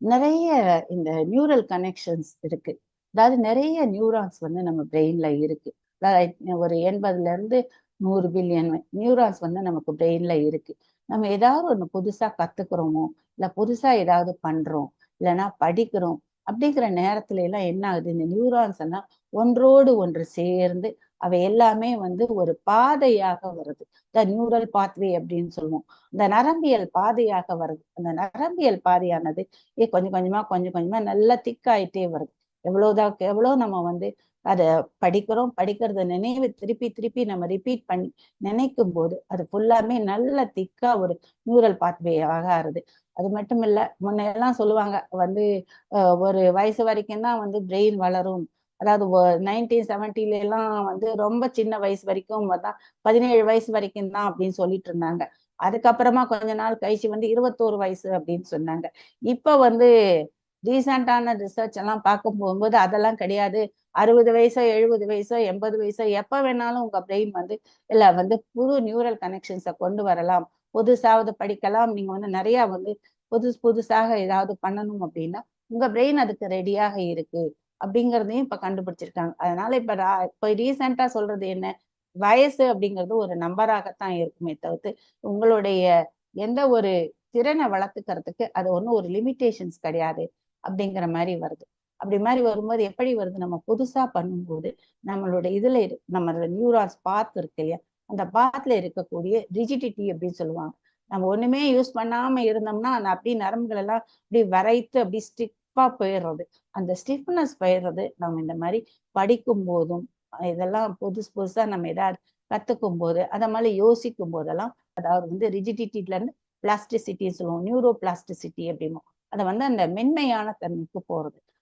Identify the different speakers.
Speaker 1: நிறைய இந்த neural connections இருக்கு. அதாவது நிறைய நியூரான்ஸ் வந்து நம்ம பிரெயின்ல இருக்கு. அதாவது ஒரு 80ல இருந்து 100 பில்லியன் நியூரான்ஸ் வந்து நமக்கு பிரெயின்ல இருக்கு. நம்ம ஏதாவது ஒண்ணு புதுசா கத்துக்கிறோமோ, இல்ல புதுசா ஏதாவது பண்றோம், இல்லைன்னா படிக்கிறோம் அப்படிங்கிற நேரத்துல எல்லாம் என்ன ஆகுது, இந்த நியூரான்ஸ் எல்லாம் ஒன்றோடு ஒன்று சேர்ந்து அவை எல்லாமே வந்து ஒரு பாதையாக வருது. த நியூரல் பாத்வே அப்படின்னு சொல்லுவோம். இந்த நரம்பியல் பாதையாக வருது. அந்த நரம்பியல் பாதையானது கொஞ்சம் கொஞ்சமா நல்லா திக்காயிட்டே வருது. எவ்வளவுதான் எவ்வளவு நம்ம வந்து அதை படிக்கிறோம், படிக்கிறத நினைவு திருப்பி திருப்பி நம்ம ரிப்பீட் பண்ணி நினைக்கும் போது அது ஃபுல்லாமே நல்ல திக்கா ஒரு நியூரல் பாத்வே ஆகுது. அது மட்டும் இல்ல, முன்ன எல்லாம் சொல்லுவாங்க வந்து ஒரு வயசு வரைக்கும் தான் வந்து பிரெயின் வளரும். அதாவது 1970ல எல்லாம் வந்து ரொம்ப சின்ன வயசு வரைக்கும் தான், 17 வயசு வரைக்கும் தான் அப்படின்னு சொல்லிட்டு இருந்தாங்க. அதுக்கப்புறமா கொஞ்ச நாள் கழிச்சு வந்து 21 வயசு அப்படின்னு சொன்னாங்க. இப்ப வந்து ரீசெண்டான ரிசர்ச் எல்லாம் பார்க்க போகும்போது அதெல்லாம் கிடையாது. 60 வயசோ 70 வயசோ 80 வயசோ எப்ப வேணாலும் உங்க பிரெயின் வந்து இல்ல வந்து புது நியூரல் கனெக்ஷன்ஸை கொண்டு வரலாம். புதுசாவது படிக்கலாம். நீங்க வந்து நிறைய வந்து புதுசாக ஏதாவது பண்ணணும் அப்படின்னா உங்க பிரெயின் அதுக்கு ரெடியாக இருக்கு அப்படிங்கிறதையும் இப்ப கண்டுபிடிச்சிருக்காங்க. அதனால இப்ப ரீசெண்டா சொல்றது என்ன, வயசு அப்படிங்கிறது ஒரு நம்பராகத்தான் இருக்குமே தவிர்த்து உங்களுடைய எந்த ஒரு திறனை வளர்த்துக்கிறதுக்கு அது ஒன்றும் ஒரு லிமிட்டேஷன்ஸ் கிடையாது அப்படிங்கிற மாதிரி வருது. அப்படி மாதிரி வரும்போது எப்படி வருது, நம்ம புதுசா பண்ணும்போது நம்மளோட நம்ம நியூரான்ஸ் பாத் இருக்கு இல்லையா, அந்த பாத்ல இருக்கக்கூடிய ரிஜிடிட்டி அப்படின்னு சொல்லுவாங்க. நம்ம ஒண்ணுமே யூஸ் பண்ணாம இருந்தோம்னா அந்த அப்படியே நரம்புகள் எல்லாம் அப்படி வரைத்து அப்படி ஸ்டிஃபா போயிடுறது. அந்த ஸ்டிஃப்னஸ் போயிடுறது நம்ம இந்த மாதிரி படிக்கும் போதும் இதெல்லாம் புதுசா நம்ம ஏதாவது கத்துக்கும் போது அத மாதிரி யோசிக்கும் போதெல்லாம், அதாவது வந்து ரிஜிடிட்டில இருந்து பிளாஸ்டிசிட்டி சொல்லுவோம், நியூரோ பிளாஸ்டிசிட்டி அப்படிமோ, அதை வந்து அந்த மென்மையான தன்மைக்கு போறது.